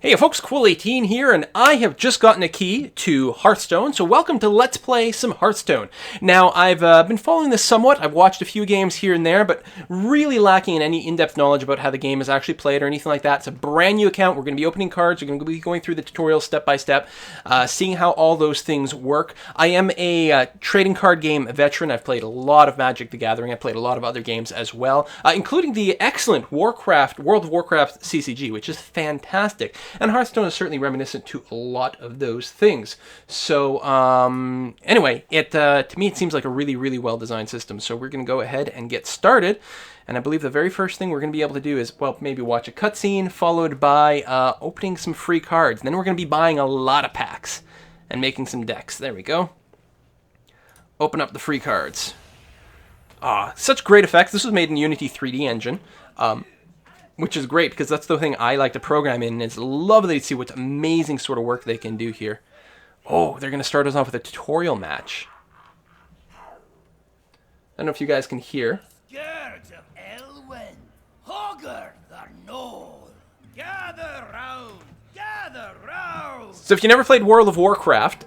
Hey folks, Quill18 here, and I have just gotten a key to Hearthstone, so welcome to Let's Play some Hearthstone. Now, I've been following this somewhat. I've watched a few games here and there, but really lacking in any in-depth knowledge about how the game is actually played or anything like that. It's a brand new account. We're going to be opening cards. We're going to be going through the tutorial step by step, seeing how all those things work. I am a trading card game veteran. I've played a lot of Magic the Gathering. I've played a lot of other games as well, including the excellent World of Warcraft CCG, which is fantastic. And Hearthstone is certainly reminiscent to a lot of those things. So, anyway, to me it seems like a really, really well-designed system. So we're going to go ahead and get started. And I believe the very first thing we're going to be able to do is, well, maybe watch a cutscene, followed by opening some free cards. And then we're going to be buying a lot of packs and making some decks. There we go. Open up the free cards. Such great effects. This was made in Unity 3D engine. Which is great, because that's the thing I like to program in. It's lovely to see what amazing sort of work they can do here. Oh, they're going to start us off with a tutorial match. I don't know if you guys can hear. Scourge of Elwyn, Hogger the Knoll, gather round, gather round. So if you never played World of Warcraft,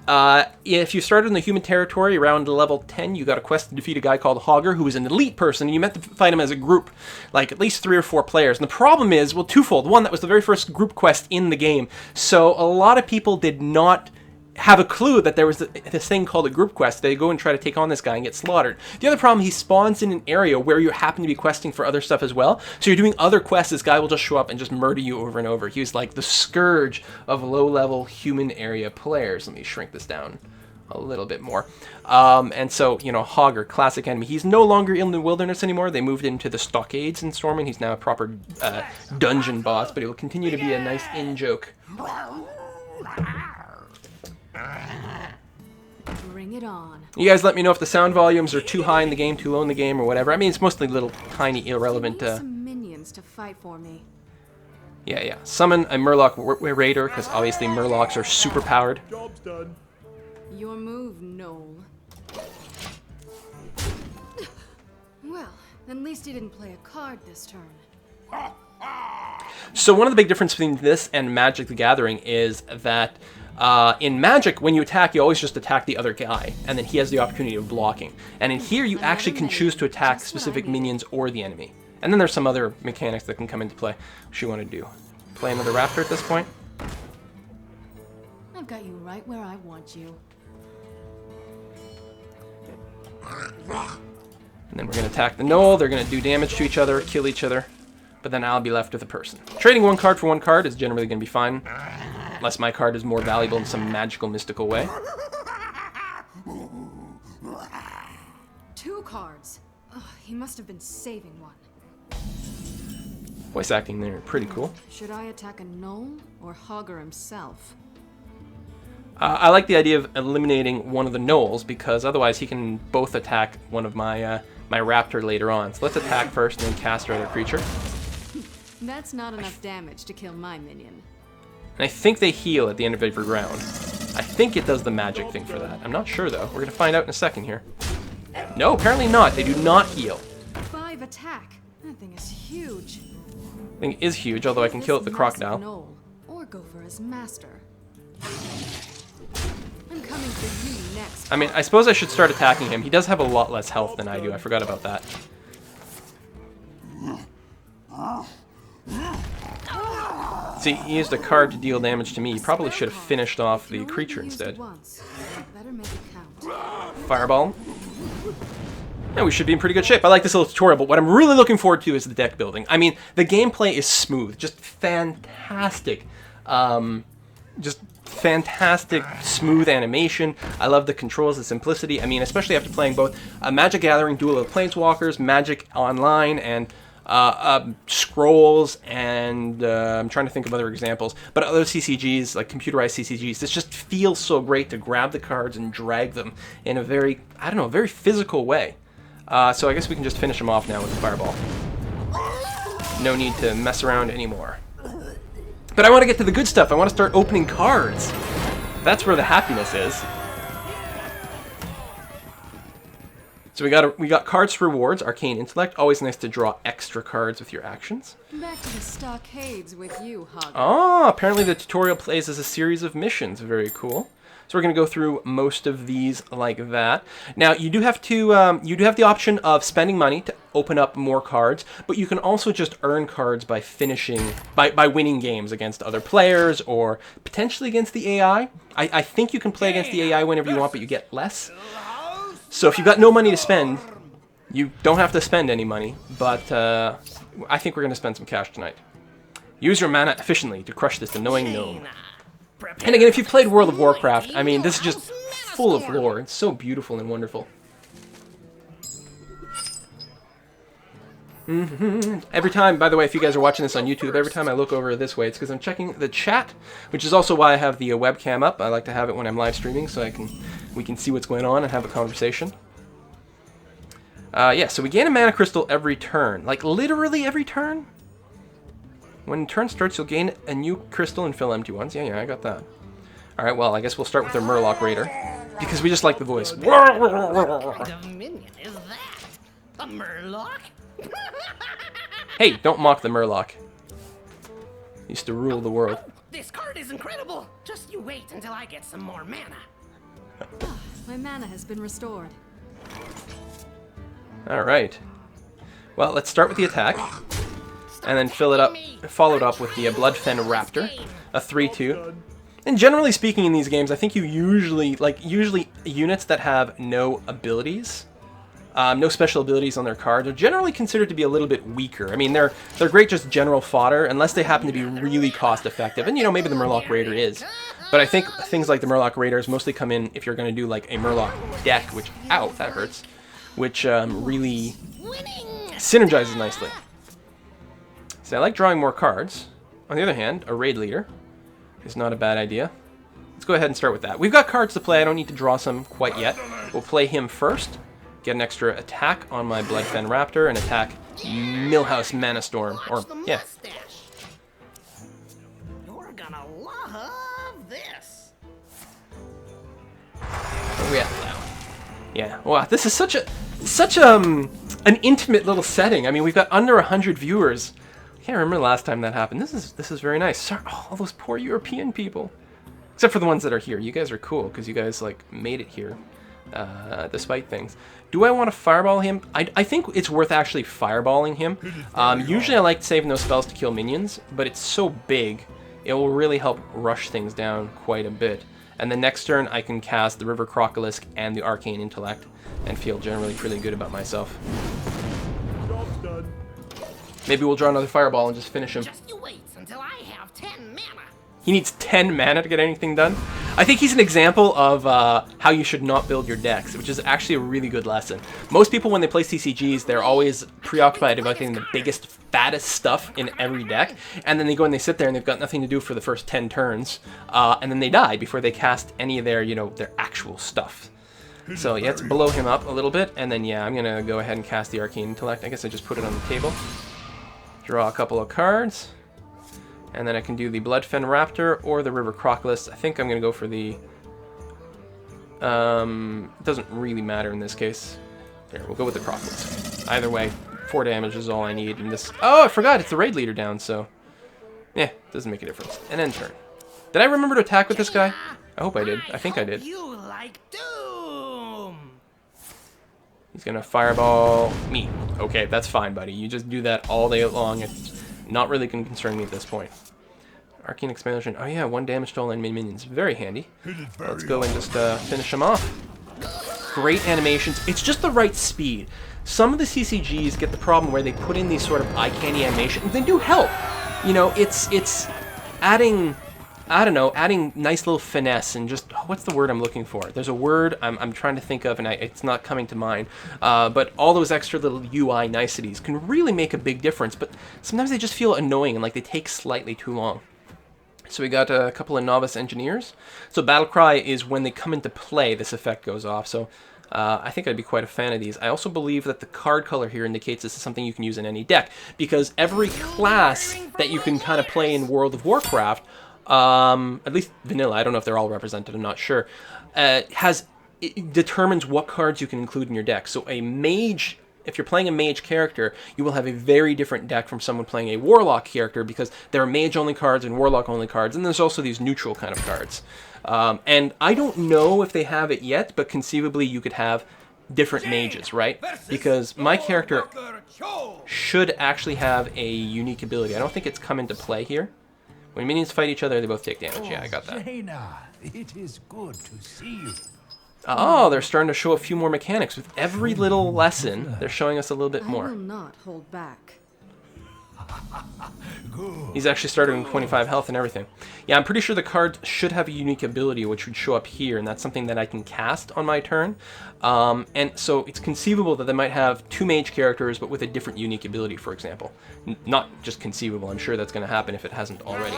if you started in the human territory around level 10, you got a quest to defeat a guy called Hogger, who was an elite person, and you meant to fight him as a group, like at least 3 or 4 players. And the problem is, well, twofold. One, that was the very first group quest in the game, so a lot of people did not have a clue that there was this thing called a group quest. They go and try to take on this guy and get slaughtered. The other problem, he spawns in an area where you happen to be questing for other stuff as well. So you're doing other quests, this guy will just show up and just murder you over and over. He was like the scourge of low-level human area players. Let me shrink this down a little bit more. And so, you know, Hogger, classic enemy. He's no longer in the wilderness anymore. They moved into the stockades in Storming. He's now a proper dungeon boss, but he will continue to be a nice in-joke. Bring it on. You guys let me know if the sound volumes are too high in the game, too low in the game, or whatever. I mean, it's mostly little, tiny, irrelevant. Some minions to fight for me. Yeah. Summon a Murloc Raider, because obviously Murlocs are super powered. Job's done. Your move, Noel. Well, at least he didn't play a card this turn. So one of the big differences between this and Magic the Gathering is that in Magic, when you attack, you always just attack the other guy, and then he has the opportunity of blocking. And in here, you actually can choose to attack specific minions or the enemy. And then there's some other mechanics that can come into play. What you want to do? Play another Raptor at this point? I've got you right where I want you. And then we're going to attack the Knoll. They're going to do damage to each other, kill each other. But then I'll be left with a person. Trading one card for one card is generally going to be fine. Unless my card is more valuable in some magical, mystical way. 2 cards. Ugh, he must have been saving one. Voice acting there, pretty cool. Should I attack a Knoll or Hogger himself? I like the idea of eliminating one of the Knolls, because otherwise he can both attack one of my my Raptor later on. So let's attack first and then cast our other creature. That's not enough damage to kill my minion. And I think they heal at the end of every round. I think it does the magic thing for that. I'm not sure, though. We're going to find out in a second here. No, apparently not. They do not heal. 5 attack. That thing is huge. The thing is huge, although I can kill it with the crocodile. Knoll, or go for his master. I'm coming for you next. I mean, I suppose I should start attacking him. He does have a lot less health than I do. I forgot about that. See, he used a card to deal damage to me. He probably should have finished off the creature instead. Better make it count. Fireball. Yeah, we should be in pretty good shape. I like this little tutorial, but what I'm really looking forward to is the deck building. I mean, the gameplay is smooth. Just fantastic. Just fantastic, smooth animation. I love the controls, the simplicity. I mean, especially after playing both Magic Gathering, Duel of the Planeswalkers, Magic Online, and Scrolls, and I'm trying to think of other examples, but other CCGs, like computerized CCGs. This just feels so great to grab the cards and drag them in a very, I don't know, very physical way. So I guess we can just finish them off now with the Fireball. No need to mess around anymore. But I want to get to the good stuff. I want to start opening cards. That's where the happiness is. So we got cards for rewards, Arcane Intellect. Always nice to draw extra cards with your actions. Back to the stockades with you, Hogger. Oh, apparently the tutorial plays as a series of missions. Very cool. So we're going to go through most of these like that. Now you do have to you do have the option of spending money to open up more cards, but you can also just earn cards by finishing by winning games against other players or potentially against the AI. I think you can play against the AI whenever you want, but you get less. So if you've got no money to spend, you don't have to spend any money. But I think we're going to spend some cash tonight. Use your mana efficiently to crush this annoying gnome. And again, if you've played World of Warcraft, I mean, this is just full of lore. It's so beautiful and wonderful. Every time, by the way, if you guys are watching this on YouTube, every time I look over this way, it's because I'm checking the chat, which is also why I have the webcam up. I like to have it when I'm live streaming so we can see what's going on and have a conversation. Yeah, so we gain a mana crystal every turn. Like, literally every turn? When turn starts, you'll gain a new crystal and fill empty ones. Yeah, I got that. Alright, well, I guess we'll start with our Murloc Raider. Because we just like the voice. What kind of minion is that? A Murloc? Hey, don't mock the Murloc. He used to rule the world. Oh, this card is incredible. Just you wait until I get some more mana. My mana has been restored. Alright. Well, let's start with the attack. And then follow it up with the Bloodfen Raptor, a 3/2. And generally speaking in these games, I think you usually units that have no abilities, no special abilities on their cards, are generally considered to be a little bit weaker. I mean, they're great just general fodder, unless they happen to be really cost effective. And, you know, maybe the Murloc Raider is. But I think things like the Murloc Raiders mostly come in if you're going to do like a Murloc deck, which, ow, that hurts, which really synergizes nicely. So I like drawing more cards. On the other hand, a raid leader is not a bad idea. Let's go ahead and start with that. We've got cards to play. I don't need to draw some quite yet. We'll play him first. Get an extra attack on my Bloodfen Raptor and attack Millhouse Mana Storm. Or, yeah. You're gonna love this. Where are we at now? Yeah. Wow, this is such an intimate little setting. I mean, we've got under 100 viewers. I can't remember the last time that happened. This is very nice. Sorry, all those poor European people. Except for the ones that are here. You guys are cool, because you guys, like, made it here. Despite things. Do I want to fireball him? I think it's worth actually fireballing him. Usually I like saving those spells to kill minions, but it's so big, it will really help rush things down quite a bit. And the next turn I can cast the River Crocolisk and the Arcane Intellect, and feel generally pretty good about myself. Job's done. Maybe we'll draw another fireball and just finish him. Just you wait until I have 10 mana. He needs 10 mana to get anything done. I think he's an example of how you should not build your decks, which is actually a really good lesson. Most people, when they play CCGs, they're always preoccupied about getting the biggest, fattest stuff in every deck, and then they go and they sit there and they've got nothing to do for the first 10 turns, and then they die before they cast any of their, you know, their actual stuff. So yeah, let's blow him up a little bit, and then yeah, I'm gonna go ahead and cast the Arcane Intellect. I guess I just put it on the table. Draw a couple of cards. And then I can do the Bloodfen Raptor or the River Crocolisk. I think I'm going to go for the... it doesn't really matter in this case. There, we'll go with the Crocolisk. Either way, 4 damage is all I need. And this... Oh, I forgot, it's the raid leader down, so... Yeah, doesn't make a difference. And end turn. Did I remember to attack with this guy? I hope I did. I think I did. You like Doom. He's going to fireball me. Okay, that's fine, buddy. You just do that all day long. It's not really going to concern me at this point. Arcane Expansion. Oh yeah, 1 damage to all enemy minions. Very handy. Let's go and just finish him off. Great animations. It's just the right speed. Some of the CCGs get the problem where they put in these sort of eye candy animations. They do help. You know, it's adding, I don't know, adding nice little finesse and just, what's the word I'm looking for? There's a word I'm trying to think of and it's not coming to mind. But all those extra little UI niceties can really make a big difference. But sometimes they just feel annoying and like they take slightly too long. So we got a couple of novice engineers. So Battlecry is when they come into play, this effect goes off. So I think I'd be quite a fan of these. I also believe that the card color here indicates this is something you can use in any deck, because every class that you can kind of play in World of Warcraft, at least vanilla, I don't know if they're all represented, I'm not sure, has it determines what cards you can include in your deck. So a mage, if you're playing a mage character, you will have a very different deck from someone playing a warlock character, because there are mage-only cards and warlock-only cards, and there's also these neutral kind of cards. And I don't know if they have it yet, but conceivably you could have different mages, right? Because my character should actually have a unique ability. I don't think it's come into play here. When minions fight each other, they both take damage. Yeah, I got that. Jaina, it is good to see you. Oh, they're starting to show a few more mechanics. With every little lesson, they're showing us a little bit I more. will not hold back. He's actually started with 25 health and everything. Yeah, I'm pretty sure the card should have a unique ability, which would show up here, and that's something that I can cast on my turn. And so it's conceivable that they might have two mage characters, but with a different unique ability, for example. Not just conceivable, I'm sure that's going to happen if it hasn't already.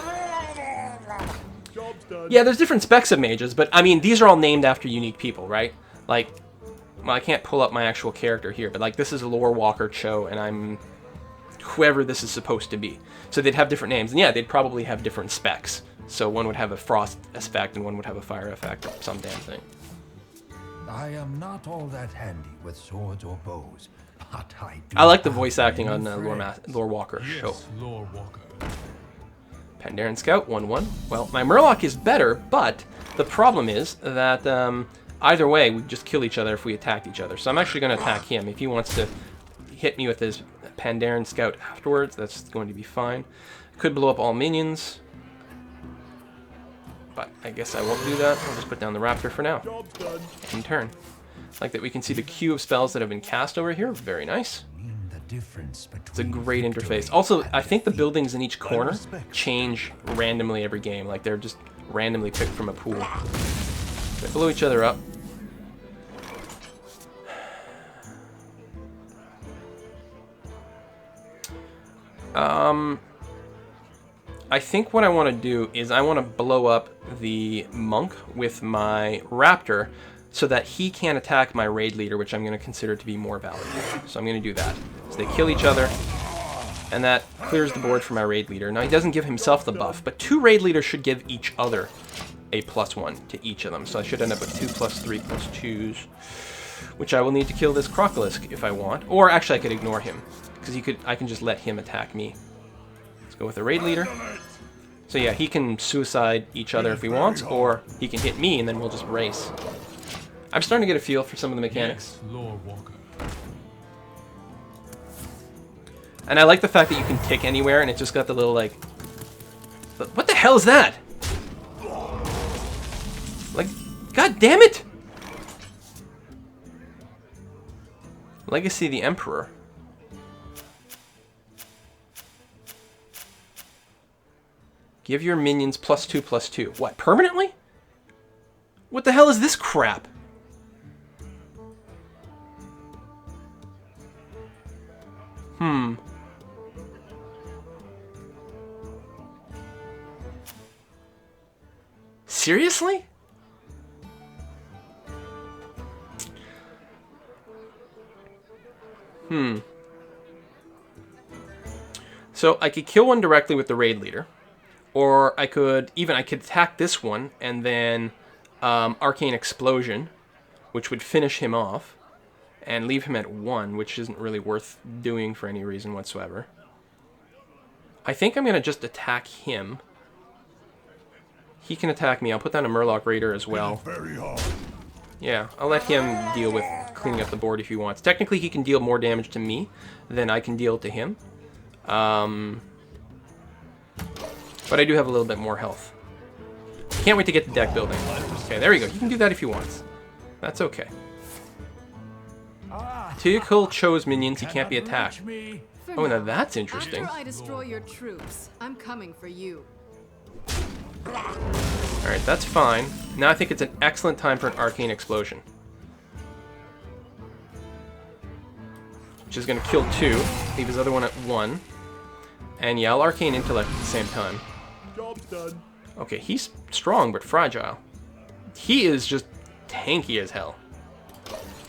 Job's done. Yeah, there's different specs of mages, but I mean, these are all named after unique people, right? Like, well, I can't pull up my actual character here, but like, this is Lore Walker Cho, and I'm whoever this is supposed to be. So they'd have different names, and yeah, they'd probably have different specs. So one would have a frost effect, and one would have a fire effect, or some damn thing. I am not all that handy with swords or bows, but I like the voice acting on Lore Walker Cho. Lore Walker. Pandaren Scout, 1-1. Well, my Murloc is better, but the problem is that either way, we just kill each other if we attack each other. So I'm actually going to attack him. If he wants to hit me with his Pandaren Scout afterwards, that's going to be fine. Could blow up all minions, but I guess I won't do that. I'll just put down the Raptor for now. Job's done. In turn. Like that we can see the queue of spells that have been cast over here. Very nice. It's a great interface. Also, I think the buildings in each corner change randomly every game. Like they're just randomly picked from a pool. They blow each other up. I think what I want to do is I want to blow up the monk with my raptor so that he can't attack my raid leader, which I'm going to consider to be more valuable. So I'm going to do that. So they kill each other, and that clears the board for my raid leader. Now he doesn't give himself the buff, but two raid leaders should give each other a +1 to each of them. So I should end up with 2 + 3 + 2s, which I will need to kill this Crocolisk if I want. Or actually I could ignore him, because I can just let him attack me. Let's go with the raid leader. So yeah, he can suicide each other if he wants, or he can hit me and then we'll just race. I'm starting to get a feel for some of the mechanics. Lore Walker. And I like the fact that you can tick anywhere and it just got the little like... What the hell is that? Like, god damn it! Legacy of the Emperor. Give your minions +2 + 2. What, permanently? What the hell is this crap? Seriously? So I could kill one directly with the raid leader. Or I could attack this one and then Arcane Explosion, which would finish him off and leave him at 1, which isn't really worth doing for any reason whatsoever. I think I'm going to just attack him. He can attack me. I'll put down a Murloc Raider as well. Yeah, I'll let him deal with cleaning up the board if he wants. Technically, he can deal more damage to me than I can deal to him. But I do have a little bit more health. Can't wait to get the deck building. Okay, there you go. You can do that if you want. That's okay. Typical Cho's minions, he can't be attacked. Oh, now that's interesting. After I destroy your troops, I'm coming for you. Alright, that's fine. Now I think it's an excellent time for an Arcane Explosion. Which is going to kill 2, leave his other one at 1. And yeah, I'll Arcane Intellect at the same time. Job's done. Okay, he's strong but fragile. He is just tanky as hell.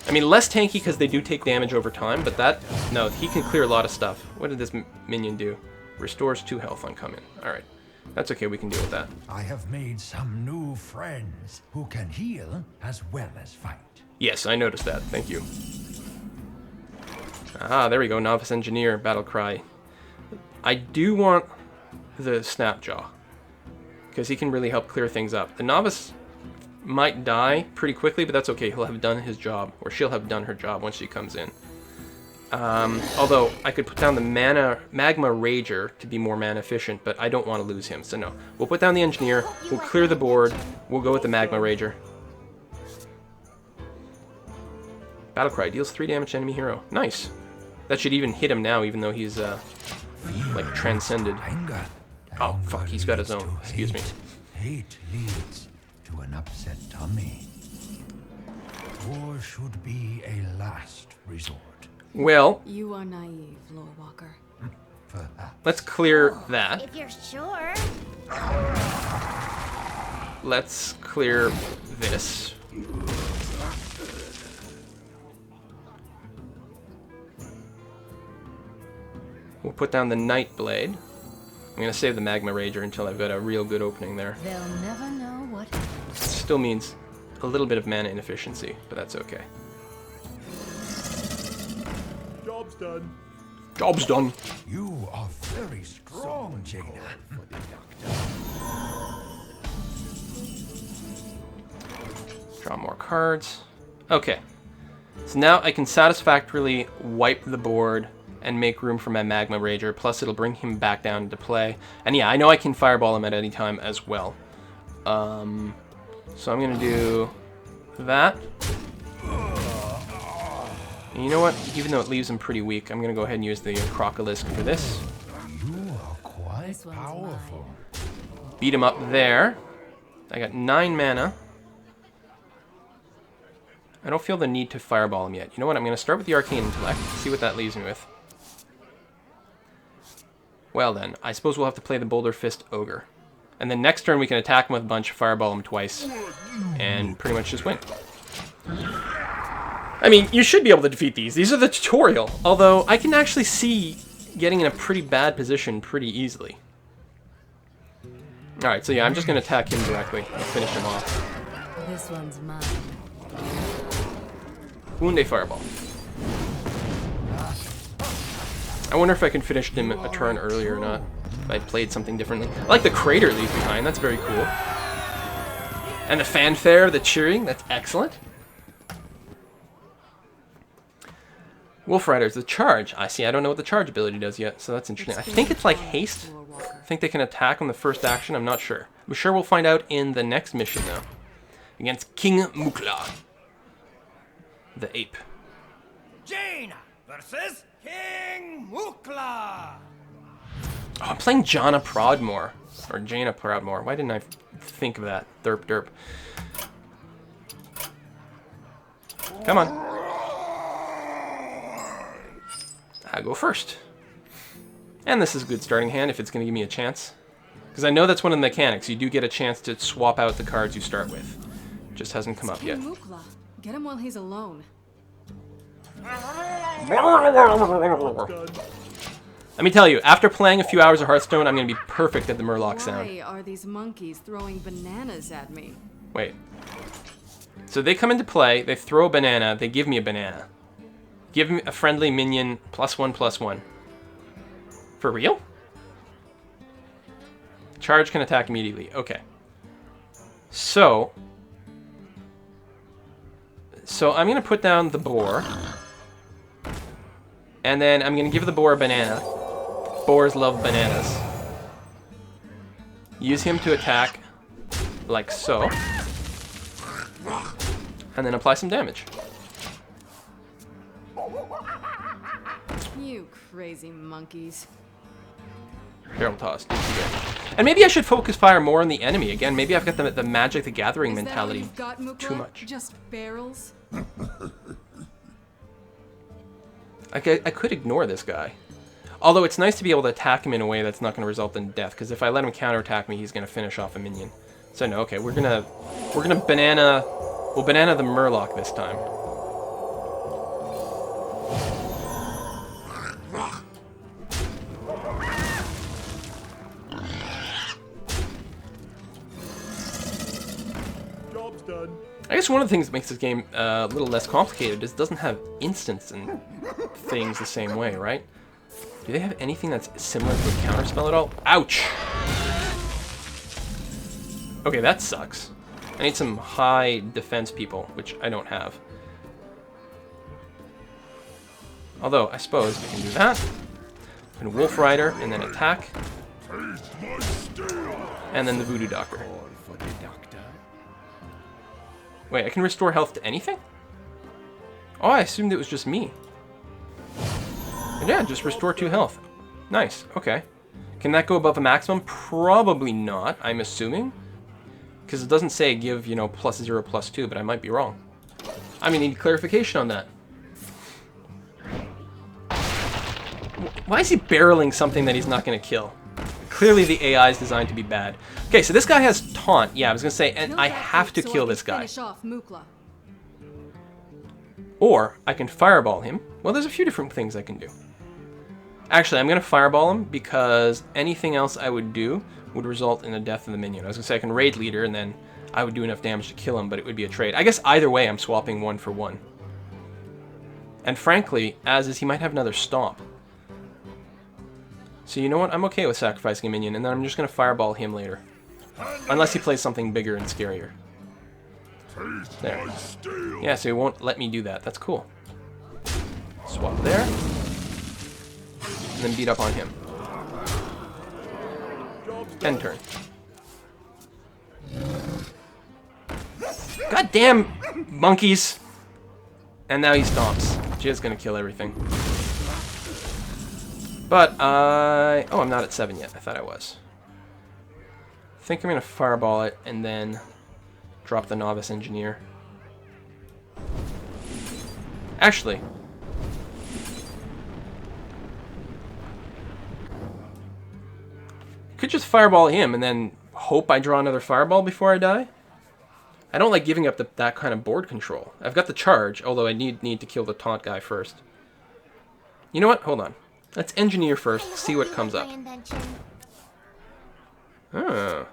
I mean, less tanky because they do take damage over time, but that... No, he can clear a lot of stuff. What did this minion do? Restores 2 health on come in. Alright. That's okay, we can deal with that. I have made some new friends who can heal as well as fight. Yes, I noticed that. Thank you. Ah, there we go. Novice Engineer, Battle Cry. I do want the Snapjaw, because he can really help clear things up. The Novice might die pretty quickly, but that's okay. He'll have done his job, or she'll have done her job once she comes in. Although, I could put down the Magma Rager to be more mana efficient, but I don't want to lose him, so no. We'll put down the Engineer, we'll clear the board, we'll go with the Magma Rager. Battlecry deals 3 damage to enemy hero. Nice. That should even hit him now, even though he's, like, transcended. Anger. Oh, fuck, he's got his own. Leads to Excuse me. Hate leads to an upset tummy. War should be a last resort. Well, You are naive, Lord Walker. Perhaps. let's clear that. If you're sure. Let's clear this. We'll put down the Nightblade. I'm going to save the Magma Rager until I've got a real good opening there. They'll never know what happened. Still means a little bit of mana inefficiency, but that's okay. Job's done. Job's done. You are very strong, Jaina. Draw more cards. Okay. So now I can satisfactorily wipe the board and make room for my Magma Rager, plus it'll bring him back down into play. And yeah, I know I can fireball him at any time as well. So I'm going to do that. And you know what? Even though it leaves him pretty weak, I'm going to go ahead and use the Crocolisk for this. You are quite This one's powerful. Beat him up there. I got 9 mana. I don't feel the need to fireball him yet. You know what? I'm going to start with the Arcane Intellect, see what that leaves me with. Well then, I suppose we'll have to play the Boulder Fist Ogre. And then next turn we can attack him with a bunch, fireball him twice, and pretty much just win. I mean, you should be able to defeat these. These are the tutorial. Although, I can actually see getting in a pretty bad position pretty easily. Alright, so yeah, I'm just going to attack him directly and finish him off. This one's mine. Wound a fireball. I wonder if I can finish him a turn earlier or not. If I played something differently. I like the crater leaves behind, that's very cool. And the fanfare, the cheering, that's excellent. Wolf Riders, the charge. I see, I don't know what the charge ability does yet, so that's interesting. I think it's like haste. Lord Walker. I think they can attack on the first action, I'm not sure. I'm sure we'll find out in the next mission though. Against King Mukla. The ape. Jaina versus King Mukla. Oh, I'm playing Jana Prodmore. Or Jaina Prodmore. Why didn't I think of that? Derp derp. Come on. I go first. And this is a good starting hand if it's going to give me a chance. Because I know that's one of the mechanics. You do get a chance to swap out the cards you start with. Just hasn't come up yet. King Mukla. Get him while he's alone. Let me tell you, after playing a few hours of Hearthstone, I'm going to be perfect at the Murloc sound. Why are these monkeys throwing bananas at me? Wait. So they come into play, they throw a banana, they give me a banana. Give me a friendly minion +1/+1. For real? Charge can attack immediately. Okay. So I'm going to put down the boar. And then I'm going to give the boar a banana. Boars love bananas. Use him to attack like so. And then apply some damage. You crazy monkeys. Barrel toss. And maybe I should focus fire more on the enemy. Again, maybe I've got the Magic the Gathering Is that all mentality you've got, Mukla? too much. Just barrels? I could ignore this guy. Although it's nice to be able to attack him in a way that's not going to result in death, because if I let him counterattack me, he's going to finish off a minion. So no, okay, we're gonna banana. We'll banana the Murloc this time. Job's done. I guess one of the things that makes this game a little less complicated is it doesn't have instants and things the same way, right? Do they have anything that's similar to a counterspell at all? Ouch! Okay, that sucks. I need some high defense people, which I don't have. Although, I suppose I can do that. I can Wolf Rider and then attack. And then the Voodoo Doctor. Wait, I can restore health to anything? Oh, I assumed it was just me. And yeah, just restore 2 health. Nice, okay. Can that go above a maximum? Probably not, I'm assuming. Because it doesn't say give, you know, +0, +2, but I might be wrong. I mean, need clarification on that. Why is he barreling something that he's not going to kill? Clearly the AI is designed to be bad. Okay, so this guy has taunt. Yeah, I was going to say, and I have to kill this guy. Finish off Mukla. Or I can fireball him. Well, there's a few different things I can do. Actually, I'm going to fireball him because anything else I would do would result in the death of the minion. I was going to say I can raid leader and then I would do enough damage to kill him, but it would be a trade. I guess either way I'm swapping 1 for 1. And frankly, as is, he might have another stomp. So you know what? I'm okay with sacrificing a minion, and then I'm just going to fireball him later. Unless he plays something bigger and scarier. There. Yeah, so he won't let me do that. That's cool. Swap there. And then beat up on him. End turn. Goddamn monkeys! And now he stomps. Jiz's gonna kill everything. But oh, I'm not at 7 yet. I thought I was. I think I'm gonna fireball it and then drop the novice engineer. Actually, could just fireball him and then hope I draw another fireball before I die. I don't like giving up that kind of board control. I've got the charge, although I need to kill the taunt guy first. You know what? Hold on. Let's engineer first, see what comes up. Oh.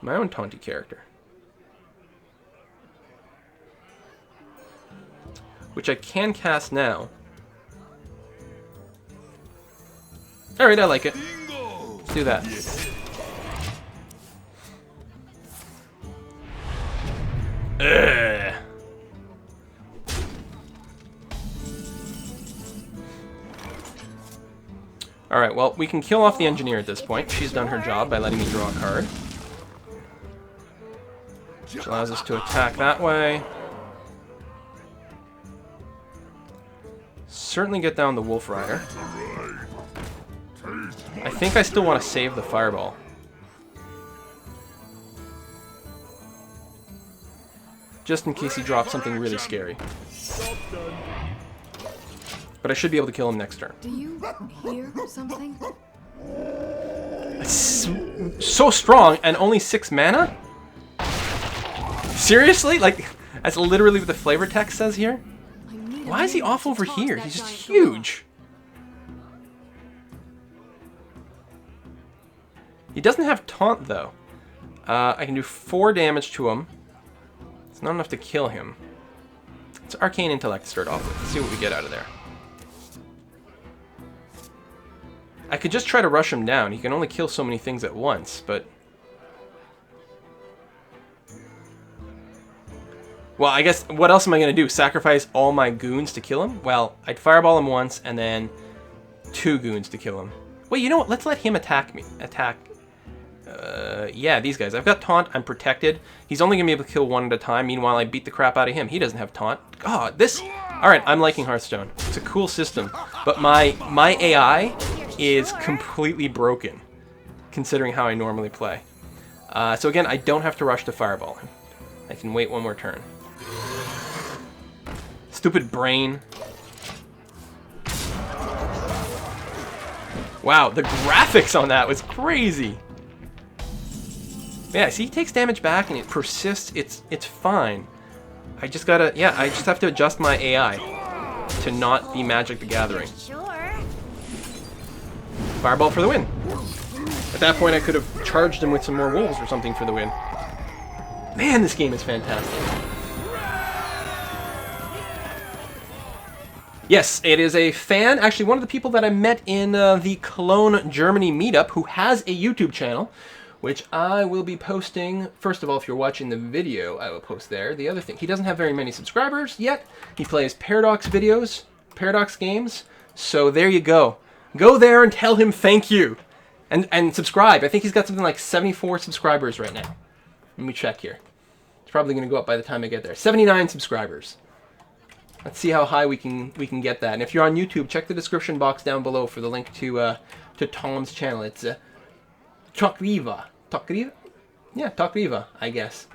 My own taunty character. Which I can cast now. Alright, I like it. Let's do that. Ugh. Alright, well, we can kill off the engineer at this point. She's done her job by letting me draw a card. Which allows us to attack that way. Certainly get down the Wolf Rider. I think I still want to save the fireball. Just in case he drops something really scary. But I should be able to kill him next turn. Do you hear something? It's so strong and only 6 mana? Seriously? Like, that's literally what the flavor text says here? Why is he off over here? He's just huge. He doesn't have taunt, though. I can do 4 damage to him. It's not enough to kill him. It's Arcane Intellect to start off with. Let's see what we get out of there. I could just try to rush him down. He can only kill so many things at once, but... Well, I guess, what else am I going to do? Sacrifice all my goons to kill him? Well, I'd fireball him once, and then 2 goons to kill him. Wait, you know what? Let's let him attack me. Yeah, these guys. I've got taunt. I'm protected. He's only going to be able to kill 1 at a time. Meanwhile, I beat the crap out of him. He doesn't have taunt. God, this... Alright, I'm liking Hearthstone. It's a cool system. But my AI is completely broken, considering how I normally play. So again, I don't have to rush to fireball him. I can wait 1 more turn. Stupid brain. Wow, the graphics on that was crazy. Yeah, see, he takes damage back and it persists. It's fine. I just gotta, yeah, I just have to adjust my AI to not be Magic the Gathering. Sure. Fireball for the win. At that point, I could have charged him with some more wolves or something for the win. Man, this game is fantastic. Yes, it is a fan, actually one of the people that I met in the Cologne, Germany meetup, who has a YouTube channel, which I will be posting. First of all, if you're watching the video, I will post there. The other thing, he doesn't have very many subscribers yet. He plays Paradox videos, Paradox games, so there you go. Go there and tell him thank you. And subscribe. I think he's got something like 74 subscribers right now. Let me check here. It's probably going to go up by the time I get there. 79 subscribers. Let's see how high we can get that. And if you're on YouTube, check the description box down below for the link to Tom's channel. It's Takriva. Takriva? Yeah, Takriva, I guess.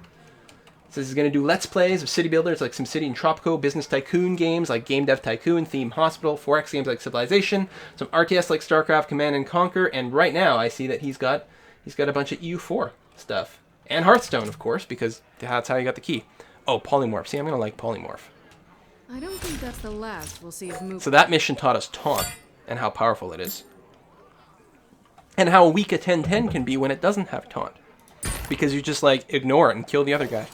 It says he's going to do Let's Plays of city builders like SimCity and Tropico, Business Tycoon games like Game Dev Tycoon, Theme Hospital, 4X games like Civilization, some RTS like StarCraft, Command and Conquer, and right now I see that he's got a bunch of EU4 stuff. And Hearthstone, of course, because that's how you got the key. Oh, Polymorph. See, I'm going to like Polymorph. I don't think that's the last we'll see of Mook. So that mission taught us Taunt, and how powerful it is. And how weak a 10-10 can be when it doesn't have Taunt. Because you just, like, ignore it and kill the other guy.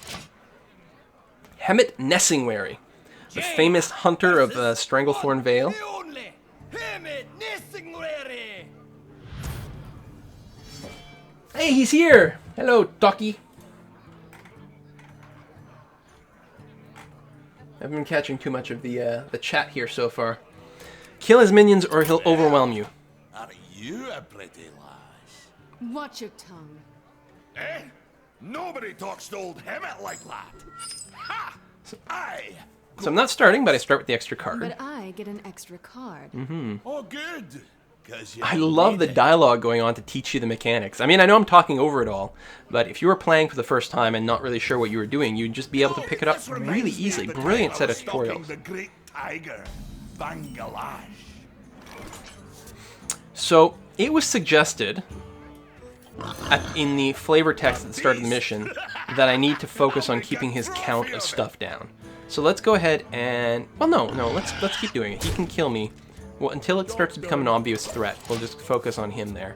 Hemet Nessingwary, the famous hunter of Stranglethorn Vale. Hey, he's here! Hello, Ducky. I haven't been catching too much of the chat here so far. Kill his minions or he'll overwhelm you. Are you a pretty lass? Watch your tongue. Eh? Nobody talks to old Hemet like that. Ha! Aye. So I'm not starting, but I start with the extra card. But I get an extra card. Oh, good. 'Cause you I love the need it. dialogue going on to teach you the mechanics. I mean, I know I'm talking over it all, but if you were playing for the first time and not really sure what you were doing, you'd just be able to pick it up This reminds really me easily. of the Brilliant time set I of was stalking tutorials. The great tiger, Bangladesh. So it was suggested in the flavor text at the start of the mission that I need to focus on keeping his count of stuff down. So let's go ahead and, well, no, let's keep doing it. He can kill me. Well, until it starts to become an obvious threat, we'll just focus on him there.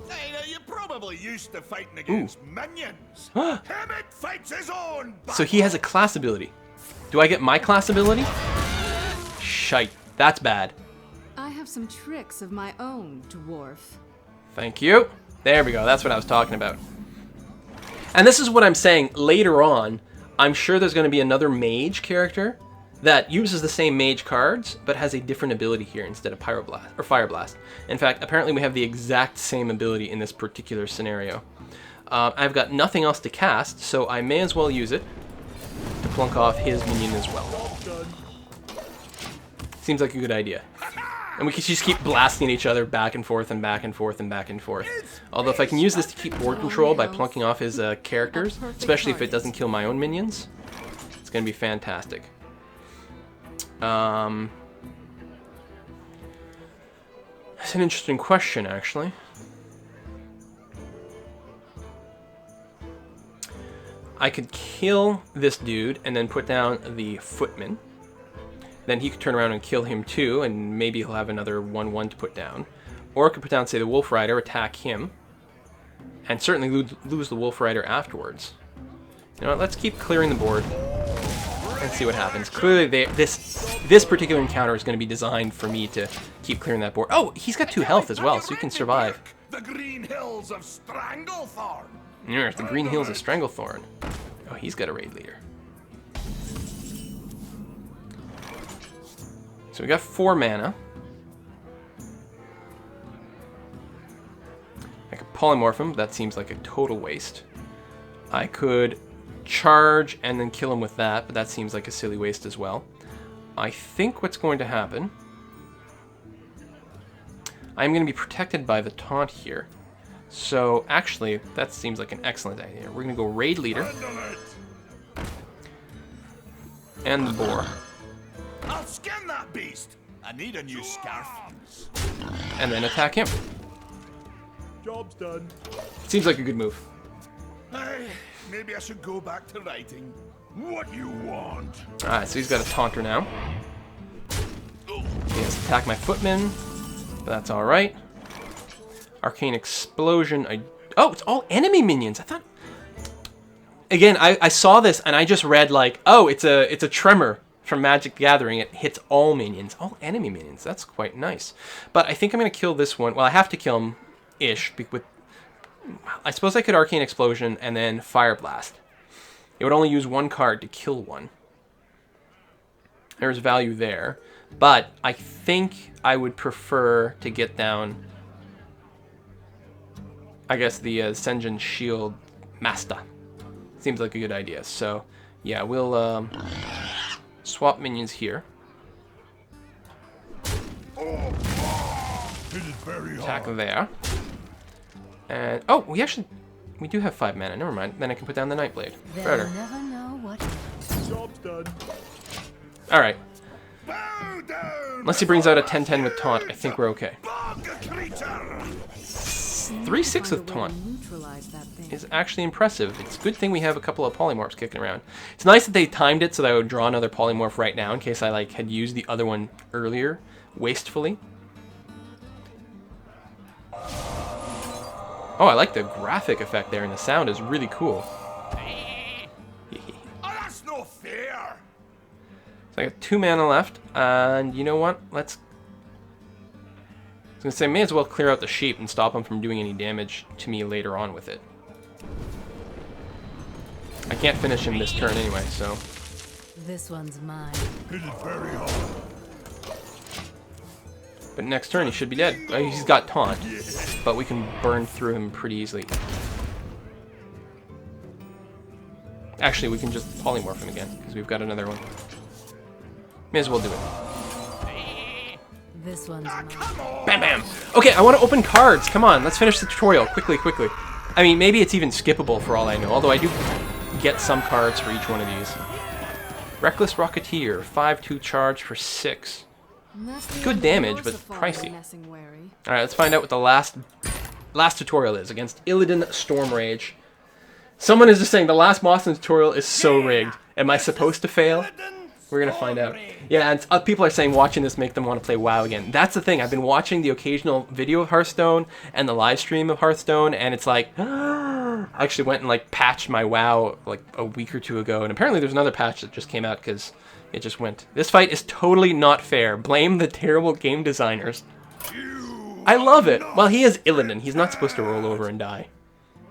Hey, now you're probably used to fighting against minions. Hemet fights his own. So he has a class ability. Do I get my class ability? Shite, that's bad. I have some tricks of my own, dwarf. Thank you. There we go. That's what I was talking about. And this is what I'm saying. Later on, I'm sure there's going to be another mage character that uses the same mage cards, but has a different ability here instead of Pyroblast or Fire Blast. In fact, apparently we have the exact same ability in this particular scenario. I've got nothing else to cast, so I may as well use it to plunk off his minion as well. Seems like a good idea. And we can just keep blasting each other back and forth and back and forth and back and forth. Although if I can use this to keep board control by plunking off his characters, especially if it doesn't kill my own minions, it's going to be fantastic. That's an interesting question, actually. I could kill this dude and then put down the footman. Then he could turn around and kill him too, and maybe he'll have another 1/1 to put down. Or I could put down, say, the Wolf Rider, attack him, and certainly lose the Wolf Rider afterwards. You know what, let's keep clearing the board and see what happens. Clearly, this particular encounter is going to be designed for me to keep clearing that board. Oh, he's got 2 health as well, so he can survive. The Green Hills of Stranglethorn. There's the Green Hills of Stranglethorn. Oh, he's got a raid leader. So we got 4 mana. I could polymorph him, but that seems like a total waste. I could charge and then kill him with that, but that seems like a silly waste as well. I think what's going to happen, I'm going to be protected by the taunt here. So actually, that seems like an excellent idea. We're going to go raid leader and the boar. I'll skin that beast. I need a new scarf. And then attack him. Job's done. Seems like a good move. Hey, maybe I should go back to writing. What you want? Alright, so he's got a taunter now. He has to attack my footman, but that's alright. Arcane Explosion. Oh, it's all enemy minions. I thought... again, I saw this and I just read like, oh, it's a tremor from Magic the Gathering. It hits all minions, all enemy minions. That's quite nice. But I think I'm gonna kill this one. Well, I have to kill him, with. I suppose I could Arcane Explosion and then Fire Blast. It would only use one card to kill one. There's value there, but I think I would prefer to get down, I guess, the Senjin Shield Master. Seems like a good idea. So, yeah, we'll swap minions here. Attack there. And, oh, we do have 5 mana. Never mind. Then I can put down the Nightblade. Better. Never know what. Job's done. Alright. Unless he brings out a 10-10 with Taunt, I think we're okay. 3-6 with Taunt is actually impressive. It's a good thing we have a couple of polymorphs kicking around. It's nice that they timed it so that I would draw another polymorph right now in case I like had used the other one earlier wastefully. Oh, I like the graphic effect there, and the sound is really cool. That's no fair. So I got 2 mana left, and you know what? I was gonna say, may as well clear out the sheep and stop him from doing any damage to me later on with it. I can't finish him this turn anyway, so. This one's mine. It is very hard. But next turn he should be dead. He's got Taunt, but we can burn through him pretty easily. Actually, we can just polymorph him again, because we've got another one. May as well do it. This one's mine. Bam, bam! Okay, I want to open cards. Come on, let's finish the tutorial. Quickly, quickly. I mean, maybe it's even skippable for all I know, although I do get some cards for each one of these. Reckless Rocketeer, 5/2 charge for 6. Good damage, but pricey. Alright, let's find out what the last tutorial is against Illidan Stormrage. Someone is just saying the last Boston tutorial is so rigged. Am I supposed to fail? We're gonna find out. Yeah, and people are saying watching this make them want to play WoW again. That's the thing. I've been watching the occasional video of Hearthstone and the live stream of Hearthstone, and it's like, I actually went and like patched my WoW like a week or 2 ago, and apparently there's another patch that just came out because it just went. This fight is totally not fair. Blame the terrible game designers. I love it. Well, he is Illidan. He's not supposed to roll over and die.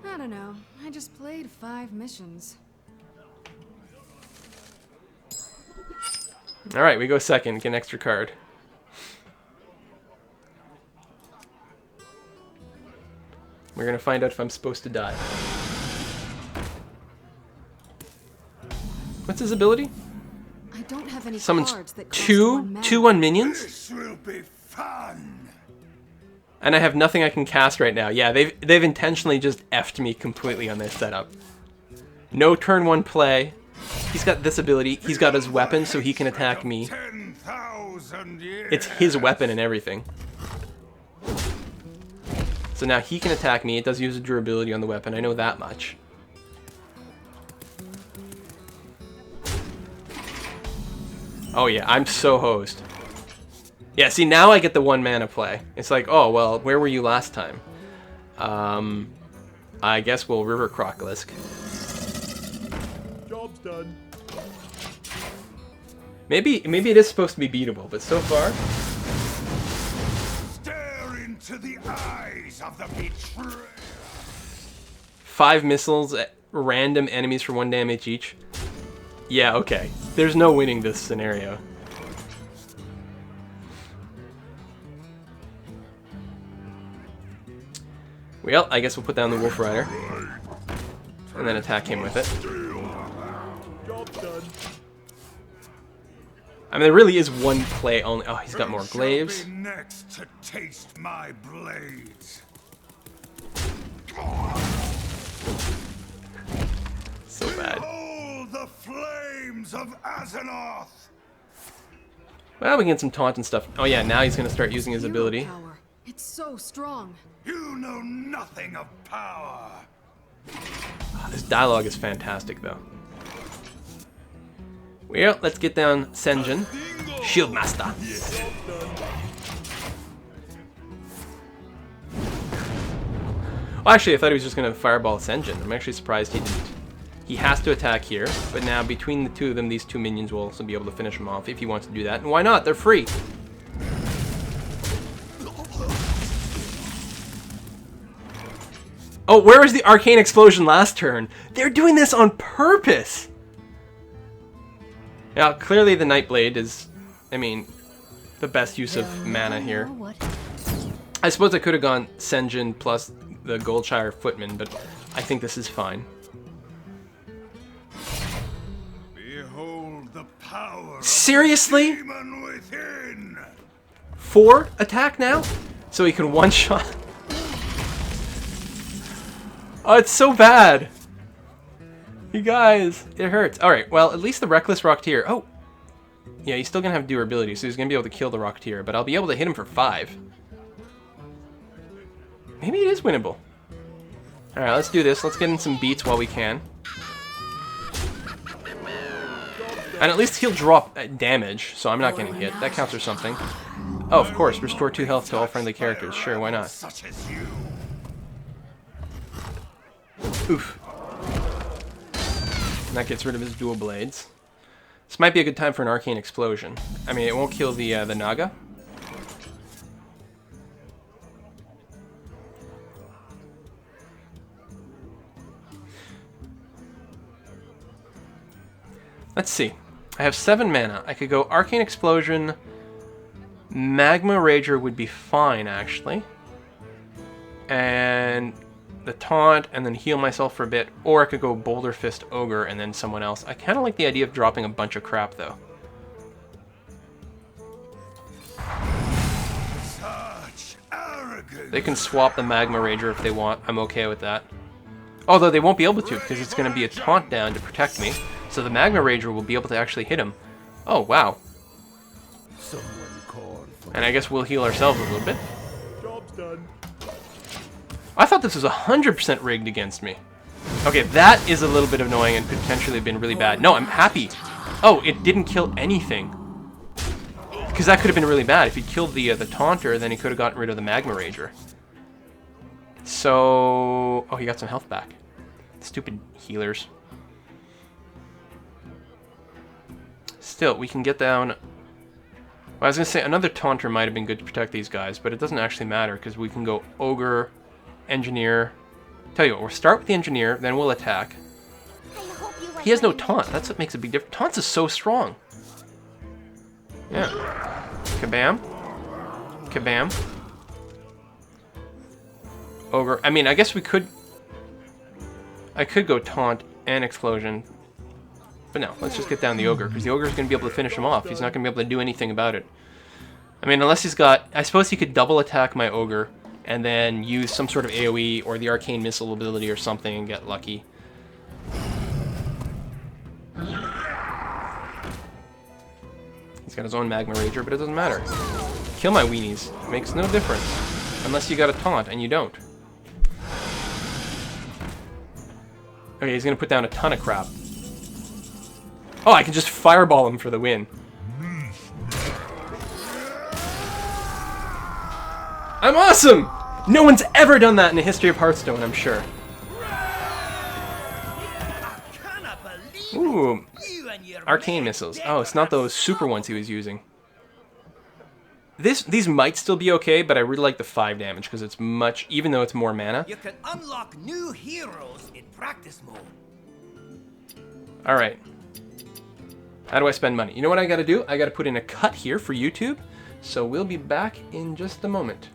I don't know. I just played 5 missions. Alright, we go second. Get an extra card. We're gonna find out if I'm supposed to die. What's his ability? I don't have any Summons cards that cost 2 1 mana. 2/1 minions? This will be fun. And I have nothing I can cast right now. Yeah, they've intentionally just effed me completely on this setup. No turn 1 play. He's got this ability. He's got his weapon, so he can attack me. 10,000 years. It's his weapon and everything. So now he can attack me. It does use a durability on the weapon. I know that much. Oh yeah, I'm so hosed. Yeah, see, now I get the 1 mana play. It's like, oh, well, where were you last time? I guess we'll River Crocolisk. Job's done. Maybe it is supposed to be beatable, but so far... Stare into the eyes of the betrayer. 5 missiles at random enemies for 1 damage each. Yeah, okay. There's no winning this scenario. Well, I guess we'll put down the Wolf Rider. And then attack him with it. Job's done. I mean, there really is 1 play only. Oh, he's got more glaives. Shall be next to taste my blades. So bad. Behold the flames of Azeroth. Well, we can get some taunt and stuff. Oh yeah, now he's gonna start using his Hero ability. power. It's so strong. You know nothing of power. Oh, this dialogue is fantastic, though. Well, let's get down Senjin, Shieldmaster. Well, actually, I thought he was just gonna fireball Senjin. I'm actually surprised he didn't. He has to attack here, but now between the two of them, these two minions will also be able to finish him off if he wants to do that. And why not? They're free. Oh, where was the arcane explosion last turn? They're doing this on purpose! Now, clearly the Nightblade is, I mean, the best use of mana here. I suppose I could have gone Senjin plus the Goldshire Footman, but I think this is fine. Behold the power Seriously? of the demon within. 4 attack now? So he can one-shot. Oh, it's so bad. You guys, it hurts. Alright, well, at least the Reckless Rocketeer. Oh. Yeah, he's still going to have durability, so he's going to be able to kill the Rocketeer, but I'll be able to hit him for 5. Maybe it is winnable. Alright, let's do this. Let's get in some beats while we can. And at least he'll drop damage, so I'm not getting hit. That counts for something. Oh, of course, restore 2 health to all friendly characters. Sure, why not? Such as you. Oof. And that gets rid of his dual blades. This might be a good time for an arcane explosion. I mean, it won't kill the Naga. Let's see. I have 7 mana. I could go Arcane Explosion. Magma Rager would be fine, actually. And the Taunt, and then heal myself for a bit. Or I could go Boulder Fist Ogre, and then someone else. I kind of like the idea of dropping a bunch of crap, though. Such arrogance. They can swap the Magma Rager if they want. I'm okay with that. Although they won't be able to, because it's going to be a Taunt down to protect me. So the Magma Rager will be able to actually hit him. Oh, wow. And I guess we'll heal ourselves a little bit. Job's done. I thought this was 100% rigged against me. Okay, that is a little bit annoying and potentially been really bad. No, I'm happy. Oh, it didn't kill anything. Because that could have been really bad. If he'd killed the Taunter, then he could have gotten rid of the Magma Rager. So... Oh, he got some health back. Stupid healers. Still, we can get down... Well, I was going to say, another Taunter might have been good to protect these guys, but it doesn't actually matter, because we can go Ogre, Engineer... Tell you what, we'll start with the Engineer, then we'll attack. He has no Taunt, that's what makes a big difference. Taunts is so strong. Yeah. Kabam. Kabam. Ogre. I mean, I guess we could... I could go Taunt and Explosion. But no, let's just get down the Ogre, because the Ogre is going to be able to finish him off. He's not going to be able to do anything about it. I mean, unless he's got... I suppose he could double attack my Ogre, and then use some sort of AoE, or the Arcane Missile ability or something, and get lucky. He's got his own Magma Rager, but it doesn't matter. Kill my weenies. Makes no difference. Unless you got a Taunt, and you don't. Okay, he's going to put down a ton of crap. Oh, I can just fireball him for the win. I'm awesome! No one's ever done that in the history of Hearthstone, I'm sure. Ooh, arcane missiles. Oh, it's not those super ones he was using. These might still be okay, but I really like the 5 damage because it's much, even though it's more mana. You can unlock new heroes in practice mode. All right. How do I spend money? You know what I gotta do? I gotta put in a cut here for YouTube. So we'll be back in just a moment.